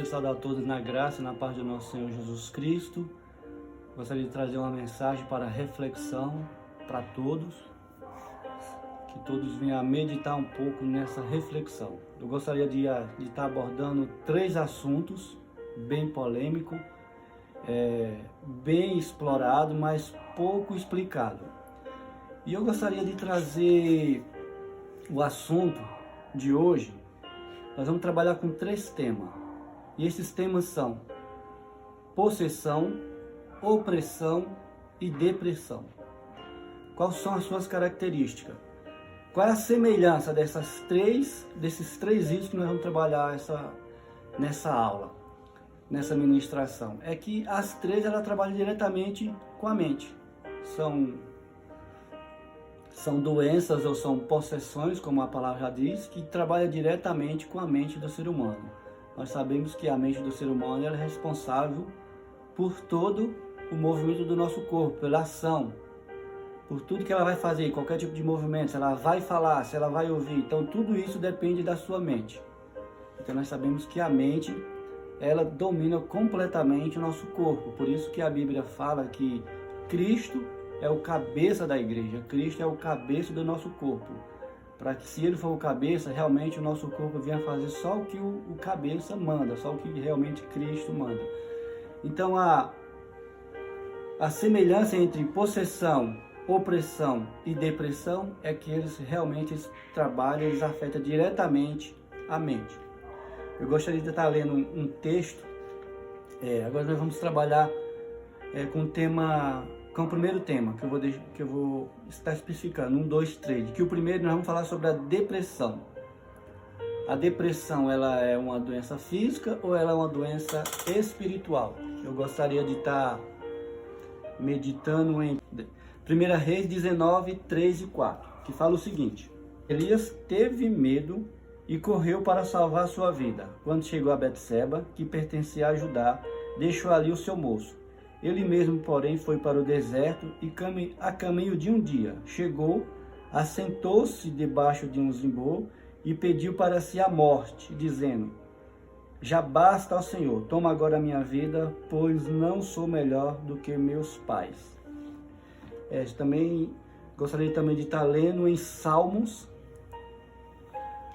saudar a todos na graça e na paz do nosso Senhor Jesus Cristo. Gostaria de trazer uma mensagem para reflexão para todos, que todos venham a meditar um pouco nessa reflexão. Eu gostaria de estar abordando 3 assuntos bem polêmicos, bem explorado, mas pouco explicado. E eu gostaria de trazer o assunto de hoje. Nós vamos trabalhar com 3 temas. E esses temas são possessão, opressão e depressão. Quais são as suas características? Qual é a semelhança desses três itens que nós vamos trabalhar nessa aula, nessa ministração? É que as 3 elas trabalham diretamente com a mente. São doenças ou são possessões, como a palavra já diz, que trabalham diretamente com a mente do ser humano. Nós sabemos que a mente do ser humano é responsável por todo o movimento do nosso corpo, pela ação, por tudo que ela vai fazer, qualquer tipo de movimento, se ela vai falar, se ela vai ouvir. Então tudo isso depende da sua mente. Então nós sabemos que a mente, ela domina completamente o nosso corpo. Por isso que a Bíblia fala que Cristo é o cabeça da igreja, Cristo é o cabeça do nosso corpo. Para que, se ele for o cabeça, realmente o nosso corpo venha fazer só o que o cabeça manda, só o que realmente Cristo manda. Então a semelhança entre possessão, opressão e depressão é que eles realmente trabalham, eles afetam diretamente a mente. Eu gostaria de estar lendo um texto. Agora nós vamos trabalhar com o primeiro tema, que eu vou estar especificando, 1, 2, 3. Que o primeiro nós vamos falar sobre a depressão. A depressão, ela é uma doença física ou ela é uma doença espiritual? Eu gostaria de estar meditando em 1 Reis 19, 3 e 4, que fala o seguinte: Elias teve medo e correu para salvar sua vida. Quando chegou a Betseba, que pertencia a Judá, deixou ali o seu moço. Ele mesmo, porém, foi para o deserto e a caminho de um dia. Chegou, assentou-se debaixo de um zimbor e pediu para si a morte, dizendo: Já basta ao Senhor, toma agora a minha vida, pois não sou melhor do que meus pais. Também gostaria de estar lendo em Salmos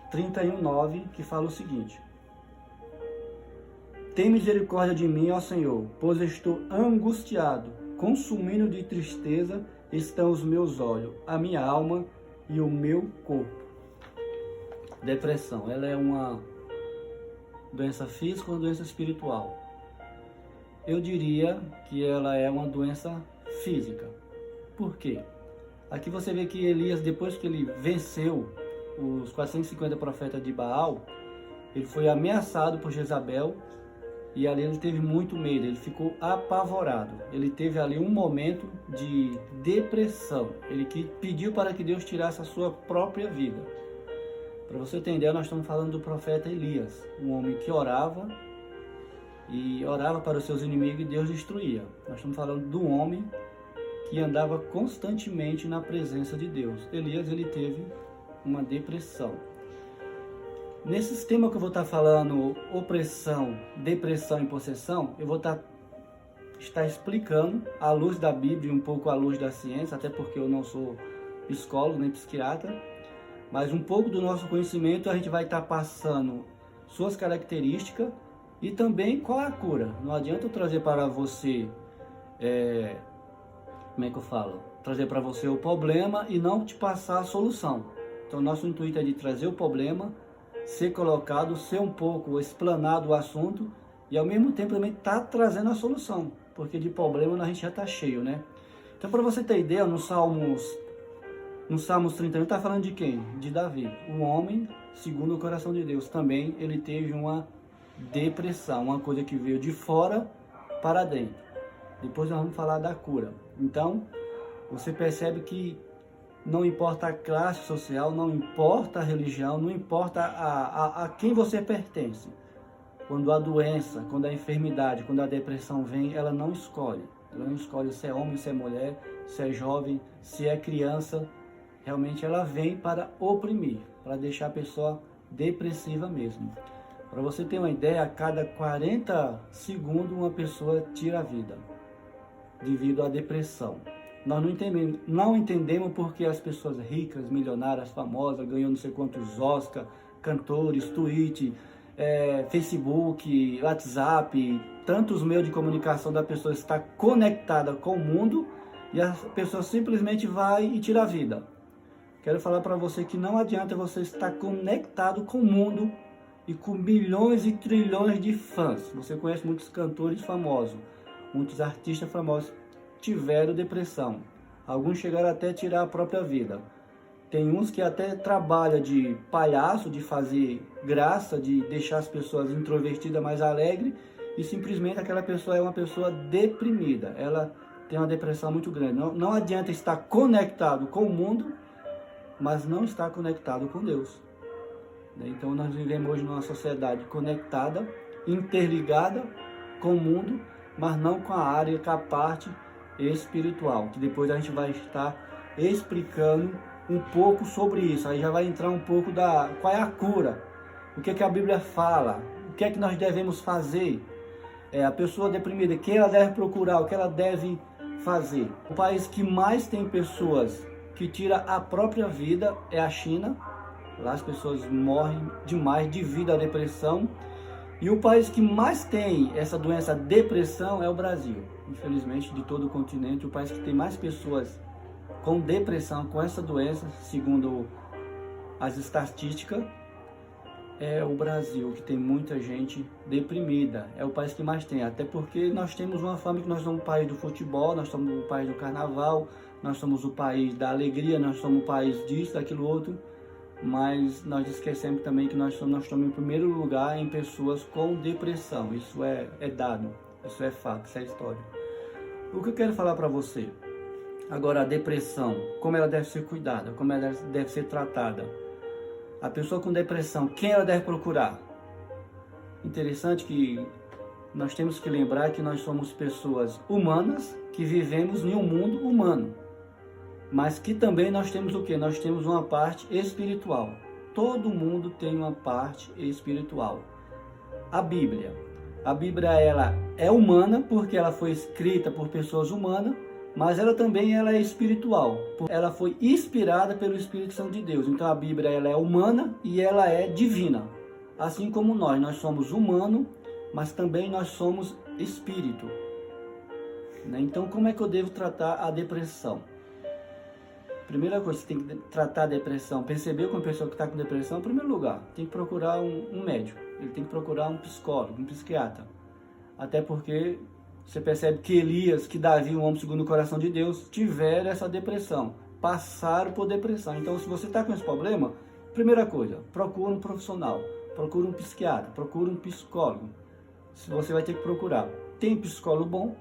31, 9, que fala o seguinte: Tem misericórdia de mim, ó Senhor, pois estou angustiado, consumindo de tristeza estão os meus olhos, a minha alma e o meu corpo. Depressão, ela é uma doença física ou uma doença espiritual? Eu diria que ela é uma doença física. Por quê? Aqui você vê que Elias, depois que ele venceu os 450 profetas de Baal, ele foi ameaçado por Jezabel. E ali ele teve muito medo, ele ficou apavorado. Ele teve ali um momento de depressão. Ele pediu para que Deus tirasse a sua própria vida. Para você entender, nós estamos falando do profeta Elias, um homem que orava para os seus inimigos e Deus destruía. Nós estamos falando de um homem que andava constantemente na presença de Deus. Elias, ele teve uma depressão. Nesse tema que eu vou estar falando, opressão, depressão e possessão, eu vou estar explicando à luz da Bíblia e um pouco à luz da ciência, até porque eu não sou psicólogo nem psiquiatra, mas um pouco do nosso conhecimento a gente vai estar passando suas características e também qual é a cura. Não adianta eu trazer para você, trazer para você o problema e não te passar a solução. Então nosso intuito é de trazer o problema, ser colocado, ser um pouco explanado o assunto e ao mesmo tempo também tá trazendo a solução, porque de problema a gente já está cheio, né? Então, para você ter ideia, no Salmos 31 está falando de quem? De Davi, um homem segundo o coração de Deus. Também ele teve uma depressão, uma coisa que veio de fora para dentro. Depois nós vamos falar da cura. Então, você percebe que não importa a classe social, não importa a religião, não importa a quem você pertence. Quando a doença, quando a enfermidade, quando a depressão vem, ela não escolhe. Ela não escolhe se é homem, se é mulher, se é jovem, se é criança. Realmente ela vem para oprimir, para deixar a pessoa depressiva mesmo. Para você ter uma ideia, a cada 40 segundos uma pessoa tira a vida devido à depressão. Nós não entendemos porque as pessoas ricas, milionárias, famosas, ganham não sei quantos Oscar, cantores, Twitch, Facebook, WhatsApp, tantos meios de comunicação da pessoa está conectada com o mundo e a pessoa simplesmente vai e tira a vida. Quero falar para você que não adianta você estar conectado com o mundo e com milhões e trilhões de fãs. Você conhece muitos cantores famosos, muitos artistas famosos tiveram depressão. Alguns chegaram até a tirar a própria vida. Tem uns que até trabalham de palhaço, de fazer graça, de deixar as pessoas introvertidas mais alegres, e simplesmente aquela pessoa é uma pessoa deprimida. Ela tem uma depressão muito grande. Não adianta estar conectado com o mundo, mas não estar conectado com Deus. Então nós vivemos hoje numa sociedade conectada, interligada com o mundo, mas não com a área, com a parte espiritual, que depois a gente vai estar explicando um pouco sobre isso. Aí já vai entrar um pouco qual é a cura, o que é que a Bíblia fala, o que é que nós devemos fazer. A pessoa deprimida, o que ela deve procurar, o que ela deve fazer. O país que mais tem pessoas que tiram a própria vida é a China. Lá as pessoas morrem demais devido à depressão. E o país que mais tem essa doença, depressão, é o Brasil. Infelizmente, de todo o continente, o país que tem mais pessoas com depressão, com essa doença, segundo as estatísticas, é o Brasil, que tem muita gente deprimida. É o país que mais tem, até porque nós temos uma fama que nós somos o país do futebol, nós somos o país do carnaval, nós somos o país da alegria, nós somos o país disso, daquilo outro. Mas nós esquecemos também que nós estamos em primeiro lugar em pessoas com depressão. Isso é dado, isso é fato, isso é história. O que eu quero falar para você? Agora, a depressão, como ela deve ser cuidada, como ela deve ser tratada. A pessoa com depressão, quem ela deve procurar? Interessante que nós temos que lembrar que nós somos pessoas humanas que vivemos em um mundo humano. Mas que também nós temos o quê? Nós temos uma parte espiritual. Todo mundo tem uma parte espiritual. A Bíblia ela é humana porque ela foi escrita por pessoas humanas, mas ela também é espiritual. Ela foi inspirada pelo Espírito Santo de Deus. Então a Bíblia ela é humana e ela é divina. Assim como nós somos humanos, mas também nós somos espírito. Então como é que eu devo tratar a depressão? Primeira coisa, você tem que tratar a depressão, perceber que uma pessoa que está com depressão, em primeiro lugar, tem que procurar um médico, ele tem que procurar um psicólogo, um psiquiatra. Até porque você percebe que Elias, que Davi, um homem segundo o coração de Deus, tiveram essa depressão, passaram por depressão. Então, se você está com esse problema, primeira coisa, procura um profissional, procura um psiquiatra, procura um psicólogo. Você vai ter que procurar. Tem psicólogo bom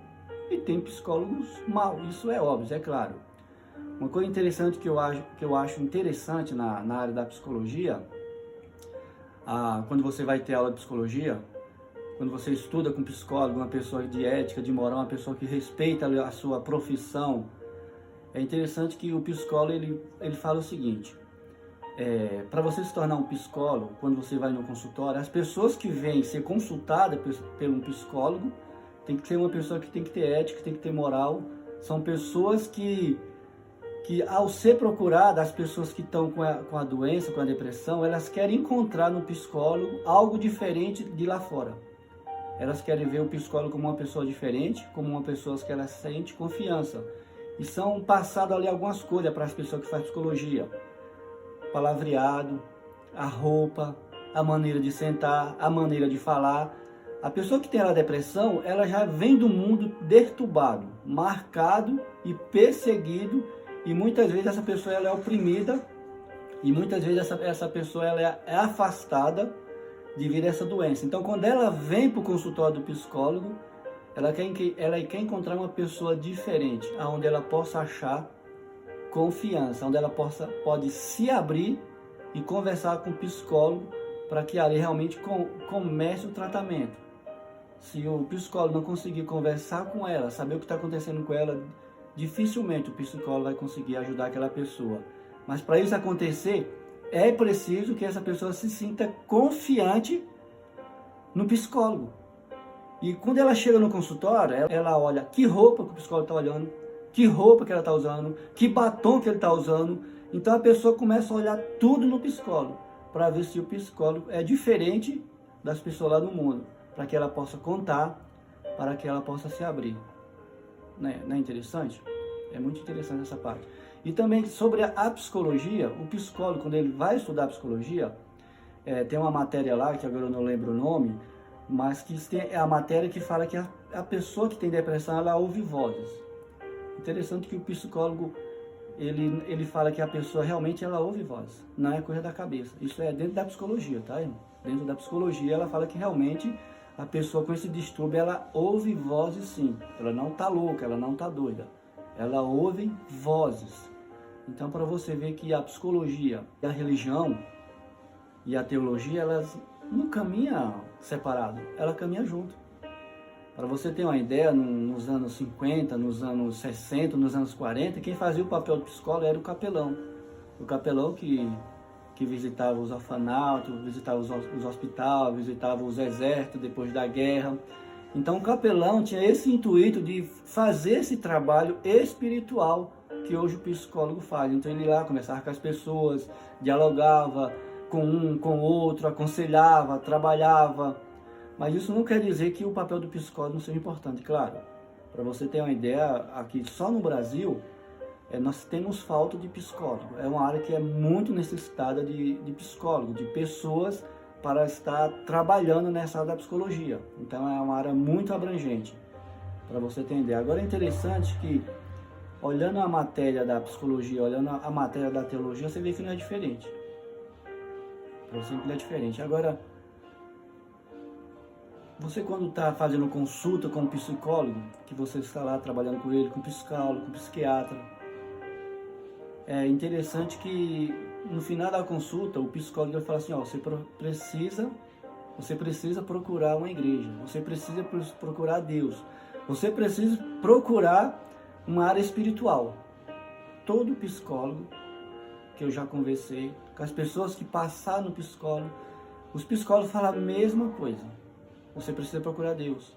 e tem psicólogos maus, isso é óbvio, é claro. Uma coisa interessante que eu acho interessante na área da psicologia, quando você vai ter aula de psicologia, quando você estuda com um psicólogo, uma pessoa de ética, de moral, uma pessoa que respeita a sua profissão, é interessante que o psicólogo ele fala o seguinte: para você se tornar um psicólogo, quando você vai no consultório, as pessoas que vêm ser consultadas por um psicólogo tem que ser uma pessoa que tem que ter ética, tem que ter moral. São pessoas que ao ser procuradas, as pessoas que estão com a doença, com a depressão, elas querem encontrar no psicólogo algo diferente de lá fora. Elas querem ver o psicólogo como uma pessoa diferente, como uma pessoa que ela sente confiança. E são passadas ali algumas coisas para as pessoas que fazem psicologia. Palavreado, a roupa, a maneira de sentar, a maneira de falar. A pessoa que tem a depressão, ela já vem do mundo perturbado, marcado e perseguido. E muitas vezes essa pessoa ela é oprimida e muitas vezes essa pessoa ela é afastada devido a essa doença. Então, quando ela vem para o consultório do psicólogo, ela quer encontrar uma pessoa diferente, onde ela possa achar confiança, onde ela pode se abrir e conversar com o psicólogo para que ali realmente comece o tratamento. Se o psicólogo não conseguir conversar com ela, saber o que está acontecendo com ela, dificilmente o psicólogo vai conseguir ajudar aquela pessoa. Mas para isso acontecer, é preciso que essa pessoa se sinta confiante no psicólogo. E quando ela chega no consultório, ela olha que roupa que o psicólogo está olhando, que roupa que ela está usando, que batom que ele está usando. Então a pessoa começa a olhar tudo no psicólogo, para ver se o psicólogo é diferente das pessoas lá do mundo, para que ela possa contar, para que ela possa se abrir. Não é interessante? É muito interessante essa parte. E também sobre a psicologia, o psicólogo, quando ele vai estudar psicologia, tem uma matéria lá, que agora eu não lembro o nome, mas que é a matéria que fala que a pessoa que tem depressão, ela ouve vozes. Interessante que o psicólogo, ele fala que a pessoa realmente ela ouve vozes, não é coisa da cabeça. Isso é dentro da psicologia, tá, irmão? Dentro da psicologia, ela fala que realmente a pessoa com esse distúrbio, ela ouve vozes sim. Ela não tá louca, ela não tá doida. Ela ouve vozes. Então, para você ver que a psicologia, a religião e a teologia, elas não caminham separado, ela caminha junto. Para você ter uma ideia, nos anos 50, nos anos 60, nos anos 40, quem fazia o papel de psicólogo era o capelão. O capelão que visitava os orfanatos, visitava os hospitais, visitava os exércitos depois da guerra. Então o capelão tinha esse intuito de fazer esse trabalho espiritual que hoje o psicólogo faz. Então ele ia lá, conversava com as pessoas, dialogava com um, com o outro, aconselhava, trabalhava. Mas isso não quer dizer que o papel do psicólogo não seja importante, claro. Para você ter uma ideia, aqui só no Brasil, nós temos falta de psicólogo. É uma área que é muito necessitada de psicólogo, de pessoas para estar trabalhando nessa área da psicologia. Então é uma área muito abrangente, para você ter ideia. Agora é interessante que, olhando a matéria da psicologia, olhando a matéria da teologia, você vê que não é diferente. Para você não é diferente. Agora, você quando está fazendo consulta com um psicólogo, que você está lá trabalhando com ele, com psicólogo, com psiquiatra, é interessante que no final da consulta o psicólogo vai falar assim, você precisa procurar uma igreja, você precisa procurar Deus, você precisa procurar uma área espiritual. Todo psicólogo que eu já conversei, com as pessoas que passaram no psicólogo, os psicólogos falam a mesma coisa. Você precisa procurar Deus,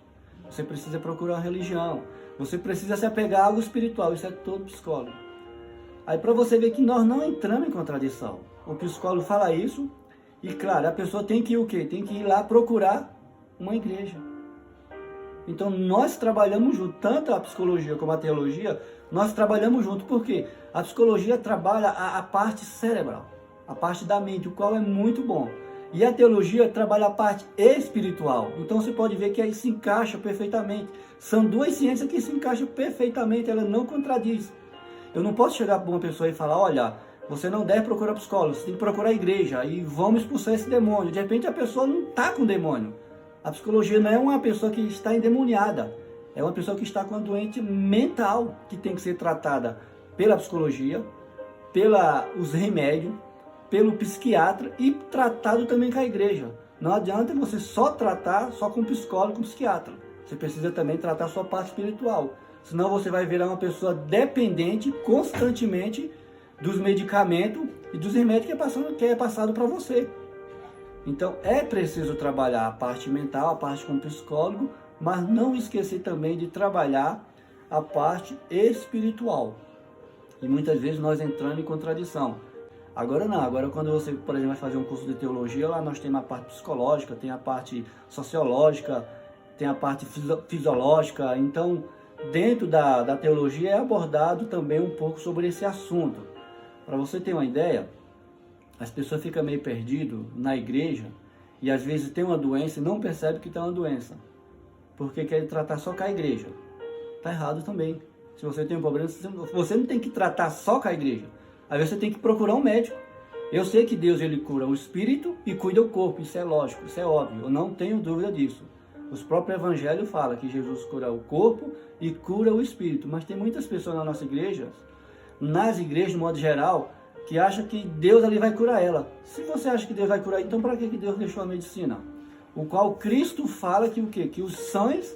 você precisa procurar a religião, você precisa se apegar a algo espiritual, isso é todo psicólogo. Aí para você ver que nós não entramos em contradição. O psicólogo fala isso e, claro, a pessoa tem que ir o quê? Tem que ir lá procurar uma igreja. Então nós trabalhamos junto, tanto a psicologia como a teologia, nós trabalhamos junto. Por quê? A psicologia trabalha a parte cerebral, a parte da mente, o qual é muito bom. E a teologia trabalha a parte espiritual. Então você pode ver que aí se encaixa perfeitamente. São duas ciências que se encaixam perfeitamente, ela não contradiz. Eu não posso chegar para uma pessoa e falar, olha, você não deve procurar psicólogo, você tem que procurar a igreja e vamos expulsar esse demônio. De repente a pessoa não está com demônio. A psicologia não é uma pessoa que está endemoniada, é uma pessoa que está com uma doente mental, que tem que ser tratada pela psicologia, pelos remédios, pelo psiquiatra e tratado também com a igreja. Não adianta você só tratar só com psicólogo, com psiquiatra. Você precisa também tratar a sua parte espiritual. Senão você vai virar uma pessoa dependente constantemente dos medicamentos e dos remédios que é passado para você. Então é preciso trabalhar a parte mental, a parte com o psicólogo, mas não esquecer também de trabalhar a parte espiritual. E muitas vezes nós entramos em contradição. Agora não, agora quando você, por exemplo, vai fazer um curso de teologia, lá nós temos a parte psicológica, tem a parte sociológica, tem a parte fisiológica, então dentro da teologia é abordado também um pouco sobre esse assunto. Para você ter uma ideia, as pessoas ficam meio perdidas na igreja e às vezes tem uma doença e não percebe que tem uma doença, porque quer tratar só com a igreja. Está errado também. Se você tem um problema, você não tem que tratar só com a igreja. Às vezes você tem que procurar um médico. Eu sei que Deus ele cura o espírito e cuida o corpo, isso é lógico, isso é óbvio, eu não tenho dúvida disso. Os próprios evangelhos falam que Jesus cura o corpo e cura o espírito. Mas tem muitas pessoas na nossa igreja, nas igrejas, de modo geral, que acham que Deus ali vai curar ela. Se você acha que Deus vai curar, então para que Deus deixou a medicina? O qual Cristo fala que o quê? Que os sãos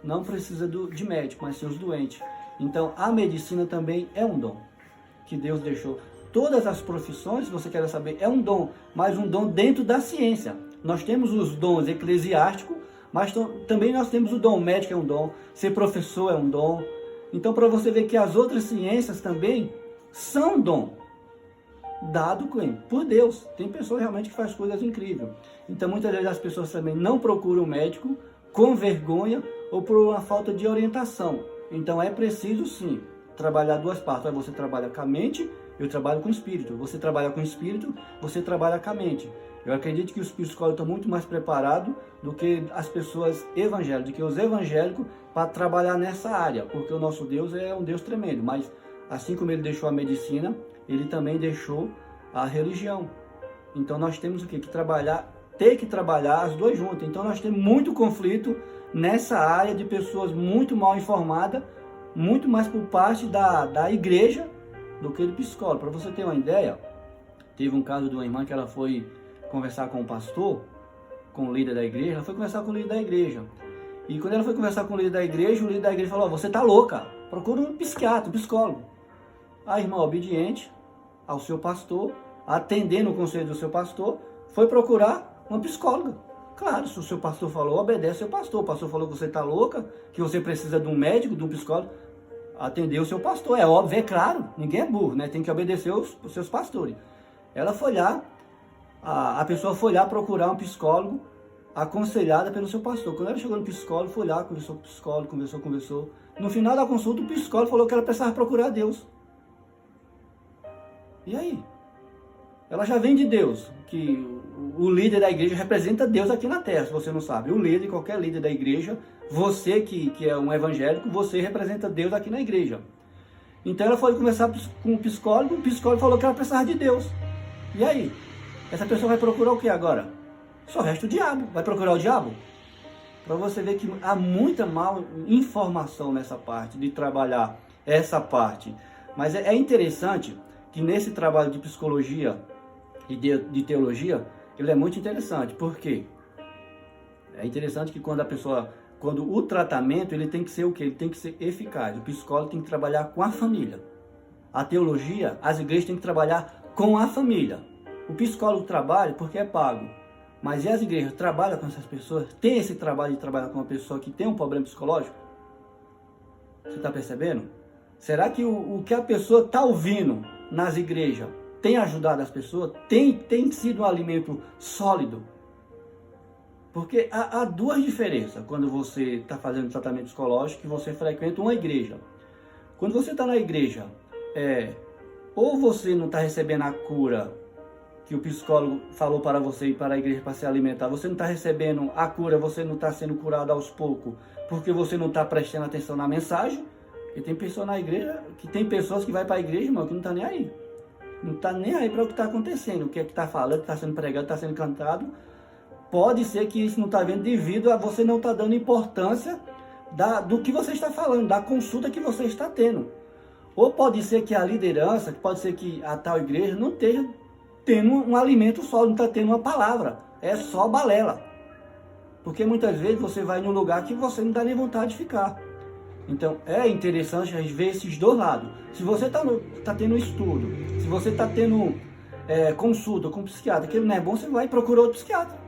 não precisam de médico, mas sim os doentes. Então a medicina também é um dom que Deus deixou. Todas as profissões, se você quer saber, é um dom, mas um dom dentro da ciência. Nós temos os dons eclesiásticos, mas também nós temos o dom médico, é um dom, ser professor é um dom. Então, para você ver que as outras ciências também são dom, dado por Deus. Tem pessoas realmente que fazem coisas incríveis. Então, muitas vezes as pessoas também não procuram o médico com vergonha ou por uma falta de orientação. Então, é preciso sim trabalhar duas partes. Você trabalha com a mente, eu trabalho com o espírito. Você trabalha com o espírito, você trabalha com a mente. Eu acredito que os psicólogos estão muito mais preparados do que as pessoas evangélicas, do que os evangélicos para trabalhar nessa área, porque o nosso Deus é um Deus tremendo, mas assim como ele deixou a medicina, ele também deixou a religião. Então nós temos o quê? Ter que trabalhar as duas juntas. Então nós temos muito conflito nessa área de pessoas muito mal informadas, muito mais por parte da igreja do que do psicólogo. Para você ter uma ideia, teve um caso de uma irmã que ela foi conversar com o pastor, com o líder da igreja. Ela foi conversar com o líder da igreja. E quando ela foi conversar com o líder da igreja, falou: você tá louca, procura um psiquiatra, um psicólogo. A irmã, obediente ao seu pastor, atendendo o conselho do seu pastor, foi procurar uma psicóloga. Claro, se o seu pastor falou, obedece ao seu pastor. O pastor falou que você tá louca, que você precisa de um médico, de um psicólogo. Atendeu o seu pastor, é óbvio, é claro, ninguém é burro, né? Tem que obedecer os seus pastores. Ela foi lá, a pessoa foi lá procurar um psicólogo, aconselhada pelo seu pastor. Quando ela chegou no psicólogo, foi lá, conversou com o psicólogo, conversou. No final da consulta, o psicólogo falou que ela precisava procurar Deus. E aí? Ela já vem de Deus, que o líder da igreja representa Deus aqui na terra, se você não sabe. O líder, qualquer líder da igreja, você que é um evangélico, você representa Deus aqui na igreja. Então ela foi conversar com o psicólogo falou que ela precisava de Deus. E aí? Essa pessoa vai procurar o que agora? Só resta o diabo. Vai procurar o diabo? Para você ver que há muita mal informação nessa parte, de trabalhar essa parte. Mas é interessante que nesse trabalho de psicologia e de teologia, ele é muito interessante. Por quê? É interessante que quando o tratamento, ele tem que ser o quê? Ele tem que ser eficaz. O psicólogo tem que trabalhar com a família. A teologia, as igrejas têm que trabalhar com a família. O psicólogo trabalha porque é pago. Mas e as igrejas trabalham com essas pessoas? Tem esse trabalho de trabalhar com uma pessoa que tem um problema psicológico? Você está percebendo? Será que o que a pessoa está ouvindo nas igrejas tem ajudado as pessoas? Tem sido um alimento sólido? Porque há duas diferenças quando você está fazendo tratamento psicológico e você frequenta uma igreja. Quando você está na igreja, ou você não está recebendo a cura que o psicólogo falou para você ir para a igreja para se alimentar, você não está recebendo a cura, você não está sendo curado aos poucos, porque você não está prestando atenção na mensagem. E tem pessoas na igreja, que tem pessoas que vai para a igreja, irmão, que não está nem aí. Não está nem aí para o que está acontecendo, o que é que está falando, o que está sendo pregado, está sendo cantado. Pode ser que isso não está vendo devido a você não estar dando importância do que você está falando, da consulta que você está tendo. Ou pode ser que a liderança, pode ser que a tal igreja não esteja tendo um alimento só, não está tendo uma palavra. É só balela. Porque muitas vezes você vai num lugar que você não dá nem vontade de ficar. Então é interessante a gente ver esses dois lados. Se você está tendo estudo, se você está tendo consulta com um psiquiatra, que não é bom, você vai procurar outro psiquiatra.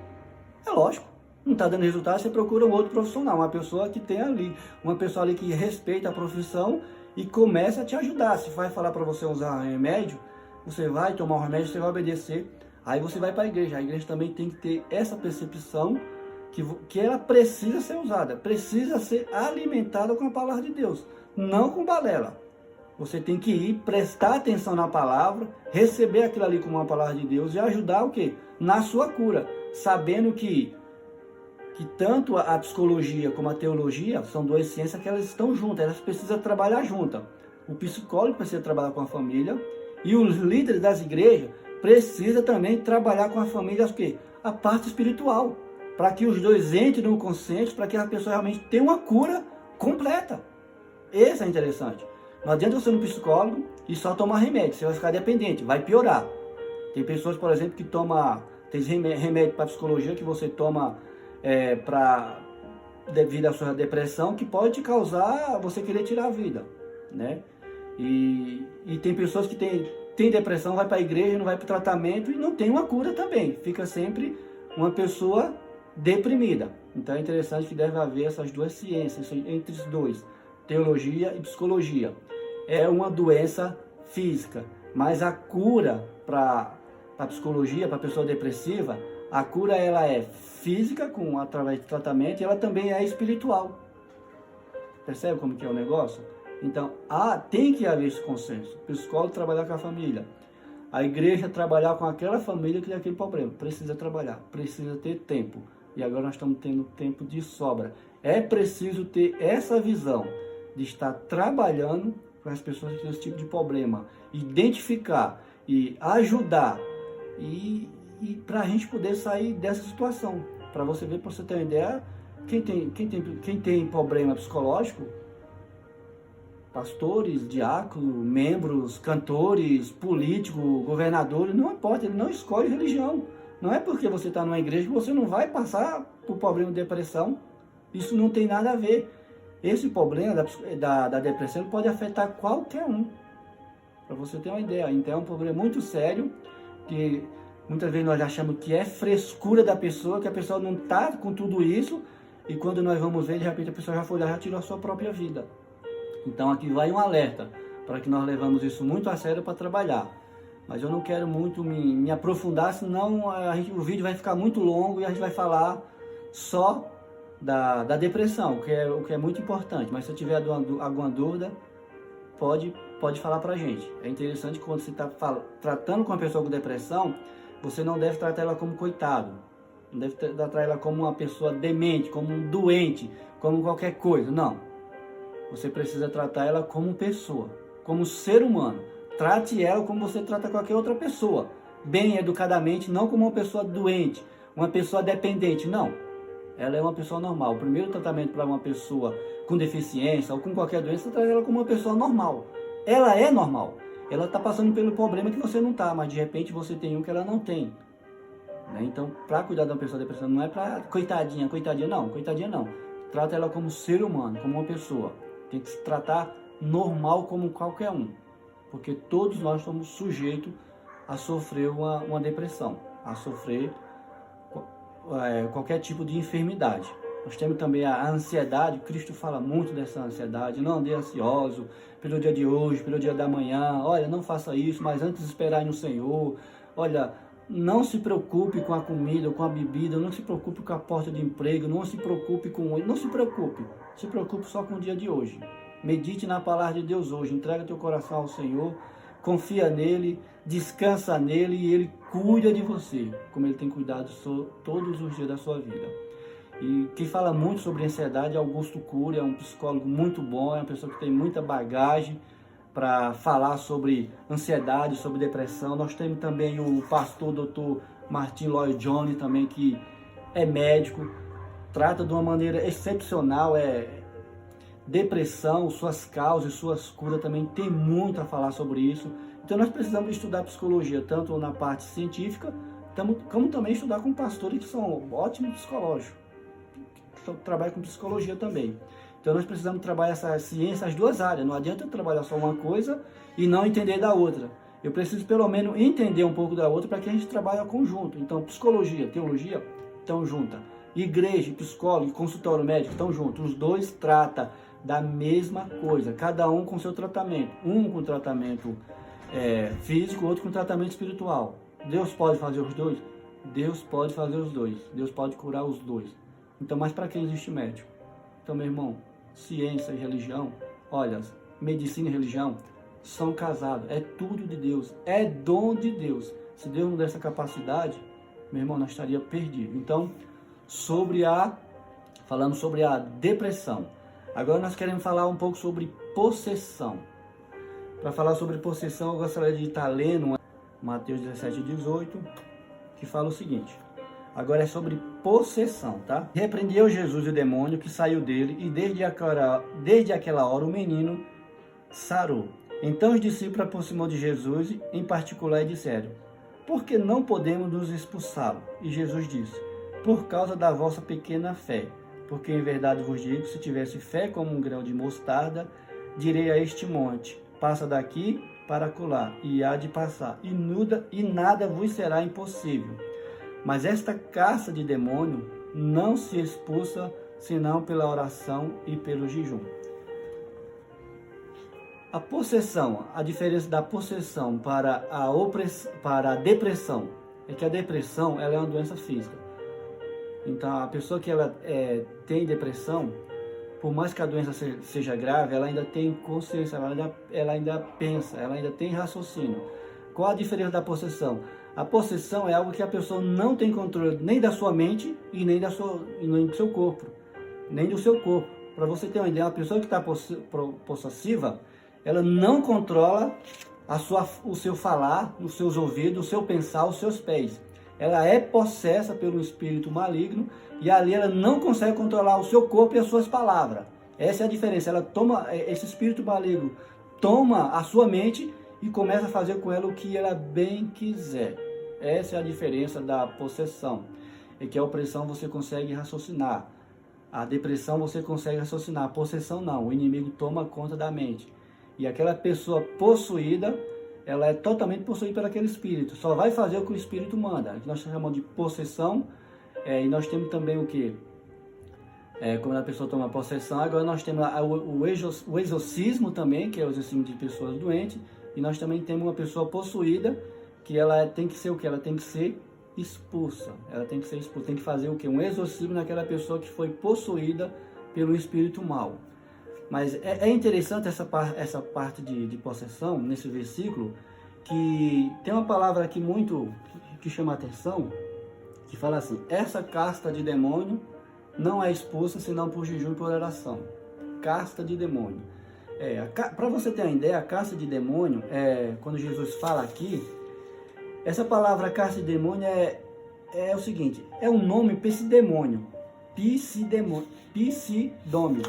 É lógico. Não está dando resultado, você procura um outro profissional, uma pessoa que tem ali, uma pessoa ali que respeita a profissão e começa a te ajudar. Se vai falar para você usar remédio, você vai tomar o remédio, você vai obedecer. Aí você vai para a igreja. A igreja também tem que ter essa percepção que ela precisa ser usada, precisa ser alimentada com a palavra de Deus, não com balela. Você tem que ir, prestar atenção na palavra, receber aquilo ali como uma palavra de Deus e ajudar o quê? Na sua cura, sabendo que tanto a psicologia como a teologia são duas ciências que elas estão juntas, elas precisam trabalhar juntas. O psicólogo precisa trabalhar com a família e os líderes das igrejas precisam também trabalhar com a família, o quê? A parte espiritual, para que os dois entrem no consciente, para que a pessoa realmente tenha uma cura completa. Isso é interessante. Não adianta você ir no psicólogo e só tomar remédio, você vai ficar dependente, vai piorar. Tem pessoas, por exemplo, que tomam, tem remédio para psicologia que você toma devido à sua depressão, que pode causar você querer tirar a vida, né? E tem pessoas que tem depressão, vai para a igreja, não vai para o tratamento e não tem uma cura também, fica sempre uma pessoa deprimida. Então é interessante que deve haver essas duas ciências, entre os dois, teologia e psicologia. É uma doença física, mas a cura para a psicologia, para a pessoa depressiva, a cura ela é física, através de tratamento, e ela também é espiritual. Percebe como que é o negócio? Então, tem que haver esse consenso. O psicólogo trabalhar com a família, a igreja trabalhar com aquela família que tem aquele problema. Precisa trabalhar, precisa ter tempo. E agora nós estamos tendo tempo de sobra. É preciso ter essa visão de estar trabalhando com as pessoas que têm esse tipo de problema. Identificar e ajudar. E para a gente poder sair dessa situação. Para você ver, para você ter uma ideia, quem tem problema psicológico, pastores, diáconos, membros, cantores, políticos, governadores, não importa, ele não escolhe religião. Não é porque você está numa igreja que você não vai passar por problema de depressão. Isso não tem nada a ver. Esse problema da depressão pode afetar qualquer um. Para você ter uma ideia. Então é um problema muito sério, que muitas vezes nós achamos que é frescura da pessoa, que a pessoa não está com tudo isso, e quando nós vamos ver, de repente a pessoa já foi lá e já tirou a sua própria vida. Então aqui vai um alerta, para que nós levamos isso muito a sério para trabalhar. Mas eu não quero muito me aprofundar, senão o vídeo vai ficar muito longo e a gente vai falar só da depressão, o que é muito importante. Mas se eu tiver alguma dúvida, pode falar pra gente. É interessante que quando você está tratando com uma pessoa com depressão, você não deve tratar ela como coitado. Não deve tratar ela como uma pessoa demente, como um doente, como qualquer coisa. Não. Você precisa tratar ela como pessoa, como ser humano. Trate ela como você trata qualquer outra pessoa. Bem educadamente, não como uma pessoa doente, uma pessoa dependente. Não. Ela é uma pessoa normal. O primeiro tratamento para uma pessoa com deficiência ou com qualquer doença, você trata ela como uma pessoa normal. Ela é normal. Ela está passando pelo problema que você não está, mas de repente você tem um que ela não tem. Então, para cuidar de uma pessoa depressiva, não é para coitadinha não. Trata ela como ser humano, como uma pessoa. Tem que se tratar normal como qualquer um. Porque todos nós somos sujeitos a sofrer uma depressão, a sofrer qualquer tipo de enfermidade. Nós temos também a ansiedade. Cristo fala muito dessa ansiedade. Não ande ansioso pelo dia de hoje, pelo dia da manhã. Olha, não faça isso, mas antes esperar no Senhor. Olha, não se preocupe com a comida, com a bebida. Não se preocupe com a porta de emprego. Não se preocupe com... Não se preocupe. Se preocupe só com o dia de hoje. Medite na palavra de Deus hoje. Entrega teu coração ao Senhor. Confia nele. Descansa nele e ele cuida de você, como ele tem cuidado todos os dias da sua vida. E quem fala muito sobre ansiedade é Augusto Cury, é um psicólogo muito bom, é uma pessoa que tem muita bagagem para falar sobre ansiedade, sobre depressão. Nós temos também o pastor Dr. Martin Lloyd Jones também, que é médico, trata de uma maneira excepcional, depressão, suas causas, suas curas, também tem muito a falar sobre isso. Então nós precisamos estudar psicologia, tanto na parte científica, como também estudar com pastores que são ótimos psicólogos, que trabalham com psicologia também. Então nós precisamos trabalhar essa ciência, as duas áreas. Não adianta eu trabalhar só uma coisa e não entender da outra. Eu preciso pelo menos entender um pouco da outra para que a gente trabalhe conjunto. Então psicologia, teologia estão juntas. Igreja, psicólogo e consultório médico estão juntos. Os dois tratam da mesma coisa, cada um com seu tratamento. Um com tratamento físico, outro com tratamento espiritual. Deus pode fazer os dois? Deus pode fazer os dois. Deus pode curar os dois. Então, mas para que existe médico? Então, meu irmão, ciência e religião, olha, medicina e religião são casados. É tudo de Deus. É dom de Deus. Se Deus não der essa capacidade, meu irmão, nós estaríamos perdidos. Então, falamos sobre a depressão. Agora nós queremos falar um pouco sobre possessão. Para falar sobre possessão, eu gostaria de estar lendo Mateus 17:18, que fala o seguinte. Agora é sobre possessão, tá? Repreendeu Jesus o demônio que saiu dele, e desde aquela hora o menino sarou. Então os discípulos aproximou de Jesus em particular e disseram: por que não podemos nos expulsá-lo? E Jesus disse: por causa da vossa pequena fé. Porque em verdade vos digo, se tivesse fé como um grão de mostarda, direi a este monte: passa daqui para acolá, e há de passar, e nada vos será impossível. Mas esta casta de demônio não se expulsa senão pela oração e pelo jejum. A possessão, a diferença da possessão para a depressão, é que a depressão ela é uma doença física. Então, a pessoa que ela tem depressão, por mais que a doença seja grave, ela ainda tem consciência, ela ainda pensa, ela ainda tem raciocínio. Qual a diferença da possessão? A possessão é algo que a pessoa não tem controle nem da sua mente e nem do seu corpo. Nem do seu corpo. Para você ter uma ideia, a pessoa que está possessiva, ela não controla o seu falar, os seus ouvidos, o seu pensar, os seus pés. Ela é possessa pelo espírito maligno e ali ela não consegue controlar o seu corpo e as suas palavras. Essa é a diferença. Ela toma, esse espírito maligno toma a sua mente e começa a fazer com ela o que ela bem quiser. Essa é a diferença da possessão. É que a opressão você consegue raciocinar. A depressão você consegue raciocinar. A possessão não. O inimigo toma conta da mente. E aquela pessoa possuída, ela é totalmente possuída por aquele espírito. Só vai fazer o que o espírito manda. Nós chamamos de possessão. E nós temos também o que? Quando a pessoa toma possessão. Agora nós temos o exorcismo também, que é o exorcismo de pessoas doentes. E nós também temos uma pessoa possuída, que ela tem que ser o que? Ela tem que ser expulsa. Ela tem que ser expulsa. Tem que fazer o que? Um exorcismo naquela pessoa que foi possuída pelo espírito mau. Mas é interessante essa parte de possessão, nesse versículo, que tem uma palavra aqui muito que chama a atenção, que fala assim: essa casta de demônio não é expulsa senão por jejum e por oração. Casta de demônio. Para você ter uma ideia, a casta de demônio, quando Jesus fala aqui, essa palavra casta de demônio é o seguinte: é um nome para esse demônio. Psidômio.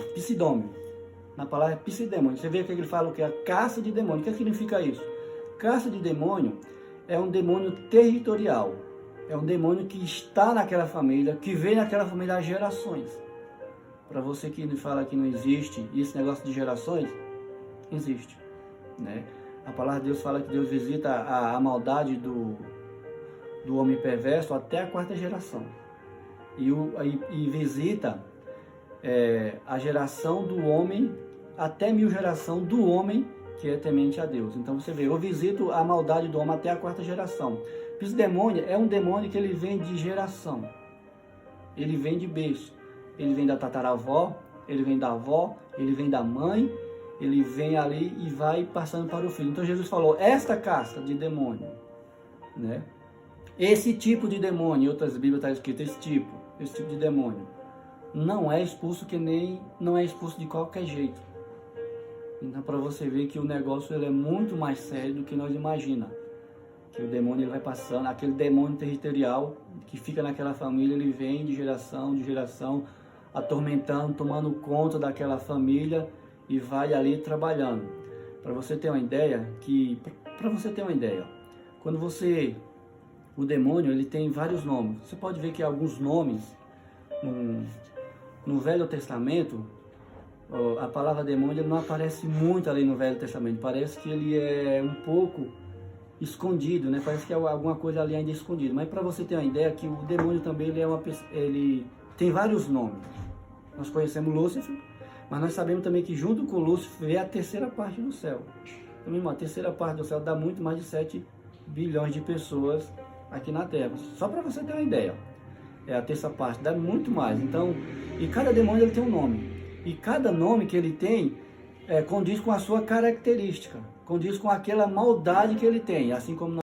Na palavra psidemônio. Você vê que ele fala o que é a caça de demônio. O que significa isso? Caça de demônio é um demônio territorial. É um demônio que está naquela família, que vem naquela família há gerações. Para você que fala que não existe esse negócio de gerações, existe, né? A palavra de Deus fala que Deus visita a maldade do homem perverso até a 4ª geração. E visita a geração do homem, até 1000 geração do homem que é temente a Deus. Então você vê, eu visito a maldade do homem até a 4ª geração. Esse demônio é um demônio que ele vem de geração. Ele vem de berço. Ele vem da tataravó, ele vem da avó, ele vem da mãe, ele vem ali e vai passando para o filho. Então Jesus falou, esta casta de demônio, né? Esse tipo de demônio, em outras Bíblias está escrito esse tipo de demônio, não é expulso não é expulso de qualquer jeito. Então, para você ver que o negócio ele é muito mais sério do que nós imaginamos. Que o demônio ele vai passando, aquele demônio territorial que fica naquela família, ele vem de geração, atormentando, tomando conta daquela família e vai ali trabalhando. Para você ter uma ideia, quando o demônio ele tem vários nomes. Você pode ver que alguns nomes no Velho Testamento, a palavra demônio ele não aparece muito ali no Velho Testamento. Parece que ele é um pouco escondido, né? Parece que é alguma coisa ali ainda escondida. Mas para você ter uma ideia, que o demônio também ele tem vários nomes. Nós conhecemos Lúcifer, mas nós sabemos também que junto com Lúcifer é a 3ª parte do céu. Então, irmão, a 3ª parte do céu dá muito mais de 7 bilhões de pessoas aqui na Terra. Só para você ter uma ideia. A 3ª parte dá muito mais. Então, e cada demônio ele tem um nome. E cada nome que ele tem condiz com a sua característica, condiz com aquela maldade que ele tem, assim como